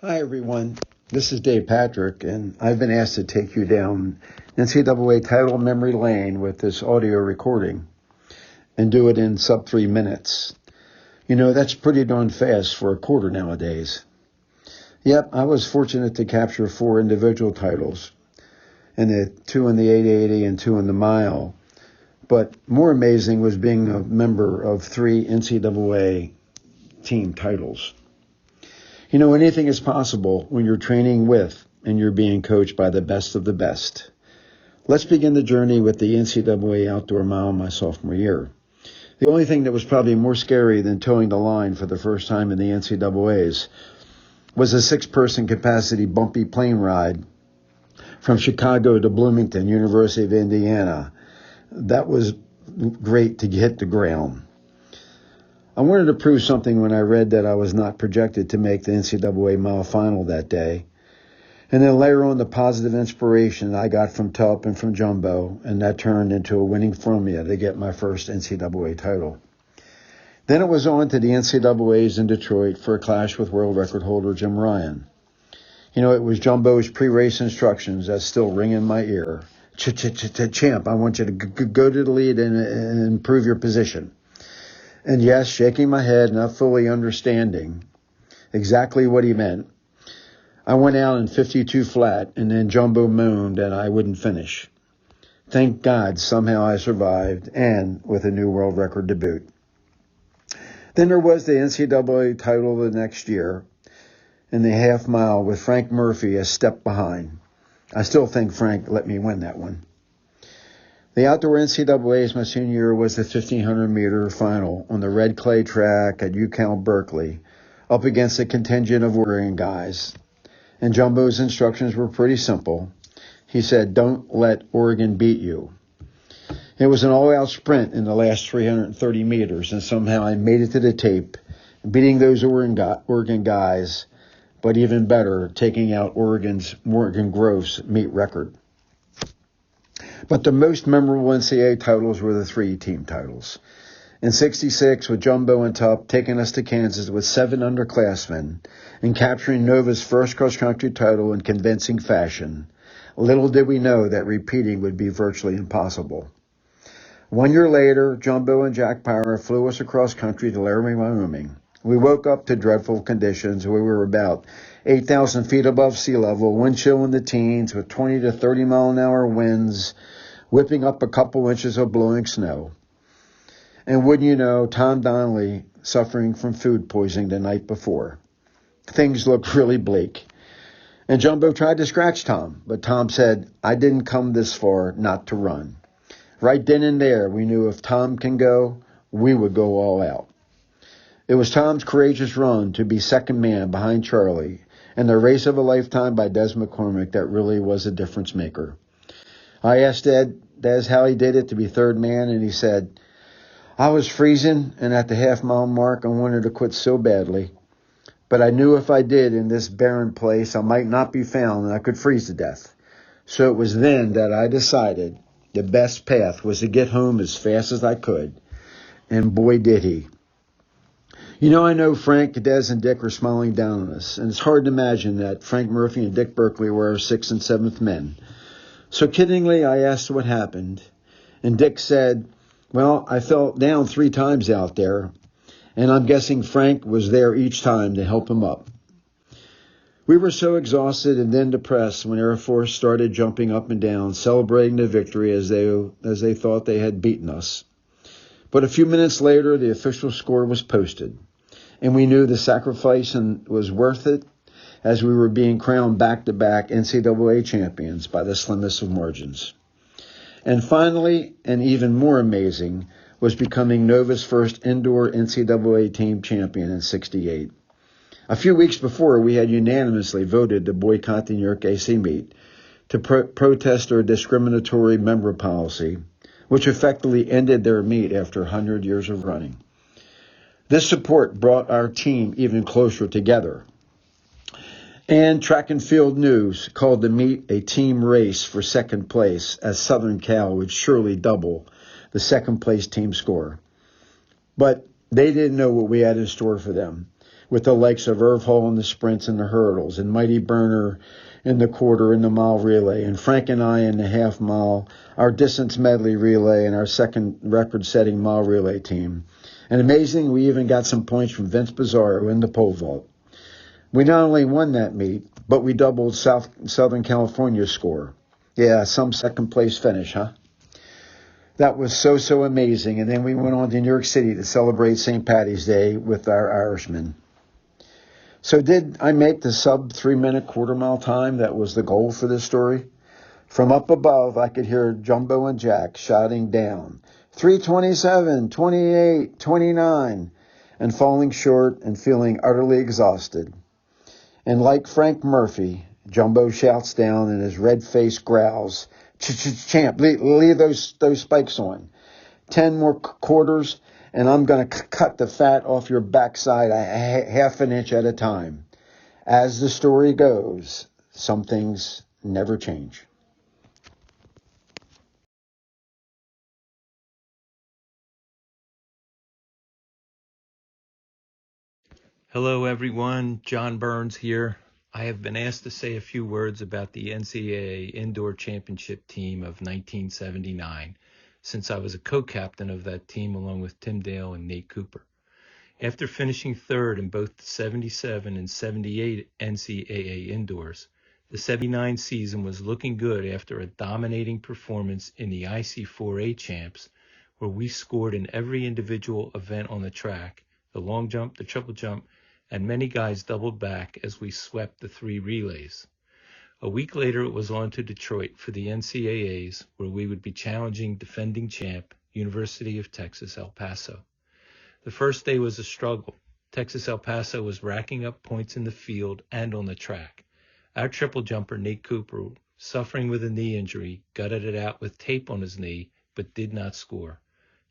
Hi, everyone. This is Dave Patrick, and I've been asked to take you down NCAA title memory lane with this audio recording and do it in sub 3 minutes. You know, that's pretty darn fast for a quarter nowadays. Yep, I was fortunate to capture 4 individual titles, and 2 in the 880 and 2 in the mile. But more amazing was being a member of 3 NCAA team titles. You know, anything is possible when you're training with and you're being coached by the best of the best. Let's begin the journey with the NCAA Outdoor Mile my sophomore year. The only thing that was probably more scary than towing the line for the first time in the NCAAs was a 6-person capacity bumpy plane ride from Chicago to Bloomington, University of Indiana. That was great to hit the ground. I wanted to prove something when I read that I was not projected to make the NCAA mile final that day. And then layer on the positive inspiration I got from Tup and from Jumbo, and that turned into a winning formula to get my first NCAA title. Then it was on to the NCAAs in Detroit for a clash with world record holder Jim Ryan. You know, it was Jumbo's pre-race instructions that still ring in my ear. Champ, I want you to go to the lead and improve your position. And yes, shaking my head, not fully understanding exactly what he meant, I went out in 52 flat, and then Jumbo moaned and I wouldn't finish. Thank God somehow I survived, and with a new world record debut. Then there was the NCAA title the next year in the half mile with Frank Murphy a step behind. I still think Frank let me win that one. The outdoor NCAAs my senior year was the 1,500-meter final on the red clay track at UCal Berkeley, up against a contingent of Oregon guys. And Jumbo's instructions were pretty simple. He said, don't let Oregon beat you. It was an all-out sprint in the last 330 meters, and somehow I made it to the tape, beating those Oregon guys, but even better, taking out Oregon's Morgan Gross meet record. But the most memorable NCAA titles were the 3 team titles. In '66, with Jumbo and Tup taking us to Kansas with 7 underclassmen and capturing Nova's first cross-country title in convincing fashion, little did we know that repeating would be virtually impossible. 1 year later, Jumbo and Jack Power flew us across country to Laramie, Wyoming. We woke up to dreadful conditions where we were about 8,000 feet above sea level, wind chill in the teens with 20 to 30 mile an hour winds, whipping up a couple inches of blowing snow. And wouldn't you know, Tom Donnelly suffering from food poisoning the night before. Things looked really bleak. And Jumbo tried to scratch Tom, but Tom said, I didn't come this far not to run. Right then and there, we knew if Tom can go, we would go all out. It was Tom's courageous run to be second man behind Charlie and the race of a lifetime by Des McCormick that really was a difference maker. I asked Des how he did it to be third man, and he said, I was freezing, and at the half-mile mark, I wanted to quit so badly. But I knew if I did in this barren place, I might not be found and I could freeze to death. So it was then that I decided the best path was to get home as fast as I could. And boy, did he. You know, I know Frank, Des, and Dick are smiling down on us, and it's hard to imagine that Frank Murphy and Dick Berkeley were our 6th and 7th men. So kiddingly, I asked what happened, and Dick said, well, I fell down 3 times out there, and I'm guessing Frank was there each time to help him up. We were so exhausted and then depressed when Air Force started jumping up and down, celebrating the victory as they thought they had beaten us. But a few minutes later, the official score was posted, and we knew the sacrifice was worth it as we were being crowned back-to-back NCAA champions by the slimmest of margins. And finally, and even more amazing, was becoming Nova's first indoor NCAA team champion in '68. A few weeks before, we had unanimously voted to boycott the New York AC meet to protest their discriminatory member policy, which effectively ended their meet after 100 years of running. This support brought our team even closer together. And Track and Field News called the meet a team race for second place, as Southern Cal would surely double the second place team score. But they didn't know what we had in store for them. with the likes of Irv Hall in the sprints and the hurdles, and Mighty Burner in the quarter and the mile relay, and Frank and I in the half mile, our distance medley relay, and our second record-setting mile relay team. And amazing, we even got some points from Vince Bizzarro in the pole vault. We not only won that meet, but we doubled Southern California's score. Yeah, some second place finish, huh? That was so amazing. And then we went on to New York City to celebrate St. Paddy's Day with our Irishmen. So did I make the sub 3-minute quarter mile time? That was the goal for this story. From up above, I could hear Jumbo and Jack shouting down, 3:27, 28, 29, and falling short and feeling utterly exhausted. And like Frank Murphy, Jumbo shouts down and his red face growls, champ, leave those spikes on. 10 more quarters, and I'm going to cut the fat off your backside a half an inch at a time. As the story goes, some things never change. Hello everyone, John Burns here. I have been asked to say a few words about the NCAA Indoor Championship team of 1979, since I was a co-captain of that team along with Tim Dale and Nate Cooper. After finishing third in both the 77 and 78 NCAA Indoors, the 79 season was looking good after a dominating performance in the IC4A Champs, where we scored in every individual event on the track, the long jump, the triple jump, and many guys doubled back as we swept the 3 relays. A week later, it was on to Detroit for the NCAAs, where we would be challenging defending champ, University of Texas, El Paso. The first day was a struggle. Texas El Paso was racking up points in the field and on the track. Our triple jumper, Nate Cooper, suffering with a knee injury, gutted it out with tape on his knee, but did not score.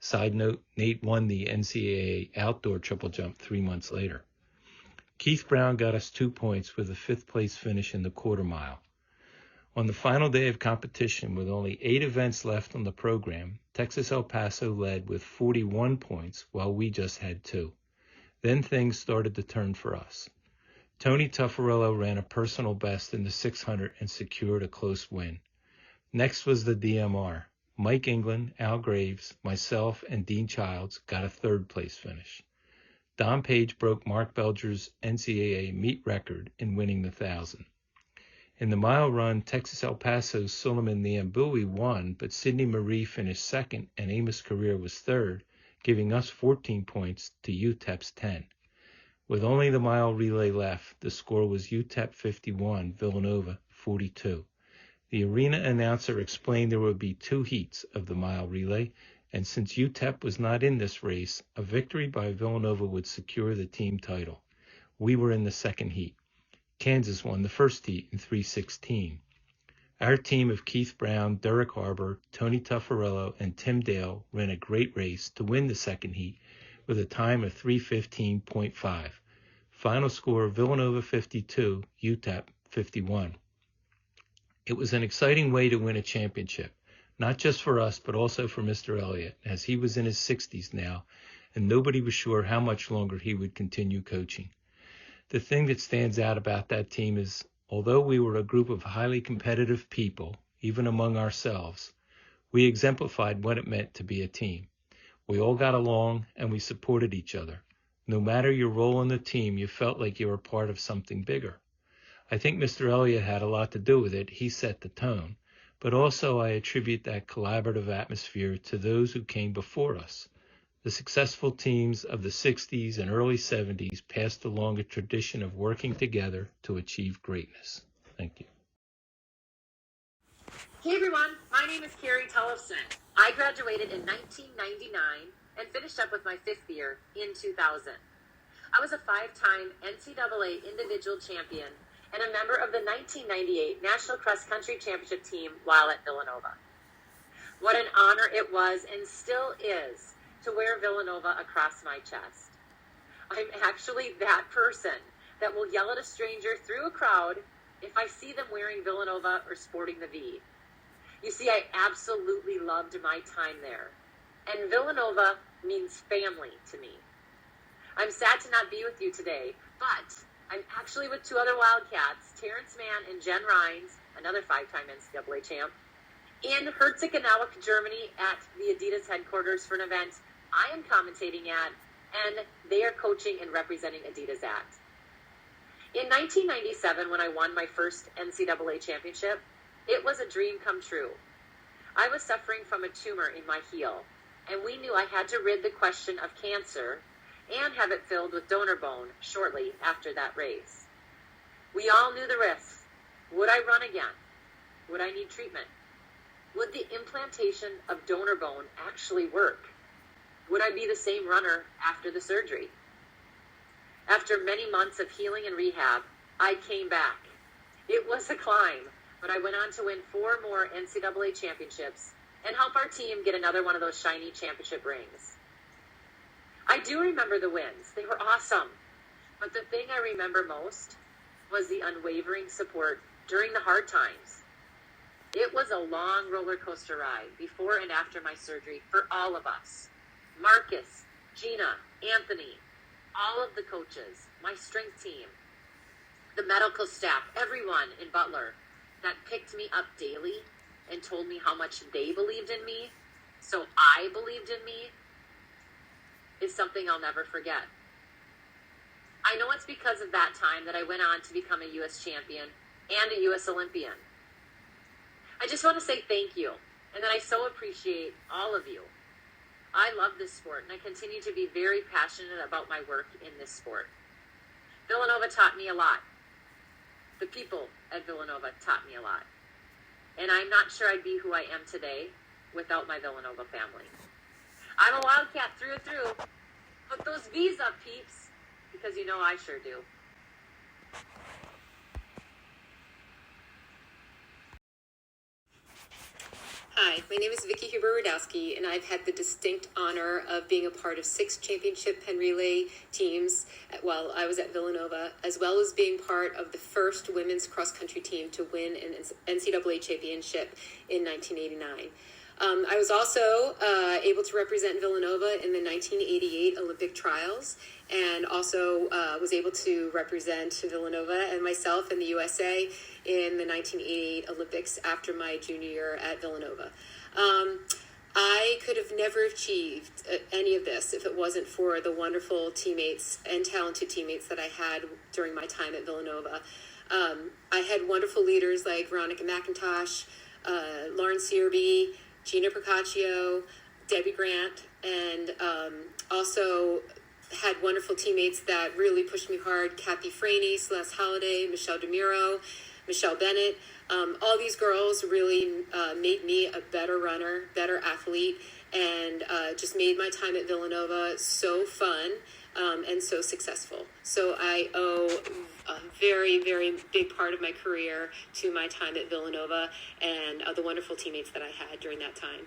Side note, Nate won the NCAA outdoor triple jump 3 months later. Keith Brown got us 2 points with a 5th place finish in the quarter mile. On the final day of competition, with only 8 events left on the program, Texas El Paso led with 41 points while we just had 2. Then things started to turn for us. Tony Tuffarello ran a personal best in the 600 and secured a close win. Next was the DMR. Mike England, Al Graves, myself, and Dean Childs got a 3rd place finish. Don Page broke Mark Belger's NCAA meet record in winning the 1,000. In the mile run, Texas El Paso's Suleiman Niambui won, but Sidney Marie finished 2nd and Amos Career was 3rd, giving us 14 points to UTEP's 10. With only the mile relay left, the score was UTEP 51, Villanova 42. The arena announcer explained there would be 2 heats of the mile relay, and since UTEP was not in this race, a victory by Villanova would secure the team title. We were in the 2nd heat. Kansas won the 1st heat in 3:16. Our team of Keith Brown, Derek Harbour, Tony Tuffarello, and Tim Dale ran a great race to win the 2nd heat with a time of 3:15.5. Final score, Villanova 52, UTEP 51. It was an exciting way to win a championship, not just for us, but also for Mr. Elliott, as he was in his 60s now, and nobody was sure how much longer he would continue coaching. The thing that stands out about that team is, although we were a group of highly competitive people, even among ourselves, we exemplified what it meant to be a team. We all got along and we supported each other. No matter your role in the team, you felt like you were part of something bigger. I think Mr. Elliott had a lot to do with it. He set the tone. But also I attribute that collaborative atmosphere to those who came before us. The successful teams of the 60s and early 70s passed along a tradition of working together to achieve greatness. Thank you. Hey everyone, my name is Carrie Tullifson. I graduated in 1999 and finished up with my 5th year in 2000. I was a 5-time NCAA individual champion and a member of the 1998 National Cross Country Championship team while at Villanova. What an honor it was and still is to wear Villanova across my chest. I'm actually that person that will yell at a stranger through a crowd if I see them wearing Villanova or sporting the V. You see, I absolutely loved my time there, and Villanova means family to me. I'm sad to not be with you today, but I'm actually with two other Wildcats, Terrence Mann and Jen Rhines, another five-time NCAA champ, in Herzogenaurach, Germany at the Adidas headquarters for an event I am commentating at, and they are coaching and representing Adidas at. In 1997, when I won my first NCAA championship, it was a dream come true. I was suffering from a tumor in my heel, and we knew I had to rid the question of cancer and have it filled with donor bone shortly after that race. We all knew the risks. Would I run again? Would I need treatment? Would the implantation of donor bone actually work? Would I be the same runner after the surgery? After many months of healing and rehab, I came back. It was a climb, but I went on to win 4 more NCAA championships and help our team get another one of those shiny championship rings. I do remember the wins. They were awesome. But the thing I remember most was the unwavering support during the hard times. It was a long roller coaster ride before and after my surgery for all of us. Marcus, Gina, Anthony, all of the coaches, my strength team, the medical staff, everyone in Butler that picked me up daily and told me how much they believed in me, so I believed in me, is something I'll never forget. I know it's because of that time that I went on to become a U.S. champion and a U.S. Olympian. I just want to say thank you, and that I so appreciate all of you. I love this sport, and I continue to be very passionate about my work in this sport. Villanova taught me a lot. The people at Villanova taught me a lot. And I'm not sure I'd be who I am today without my Villanova family. I'm a Wildcat through and through. Put those V's up, peeps, because you know I sure do. Hi, my name is Vicki Huber-Radowski, and I've had the distinct honor of being a part of 6 championship pen relay teams while I was at Villanova, as well as being part of the first women's cross-country team to win an NCAA championship in 1989. I was also able to represent Villanova in the 1988 Olympic trials, and also was able to represent Villanova and myself and the USA in the 1988 Olympics after my junior year at Villanova. I could have never achieved any of this if it wasn't for the wonderful teammates and talented teammates that I had during my time at Villanova. I had wonderful leaders like Veronica McIntosh, Lauren Searby, Gina Procaccio, Debbie Grant, and also had wonderful teammates that really pushed me hard. Kathy Franey, Celeste Holliday, Michelle DeMuro, Michelle Bennett. All these girls really made me a better runner, better athlete, and just made my time at Villanova so fun and so successful. So I owe a very, very big part of my career to my time at Villanova and the wonderful teammates that I had during that time.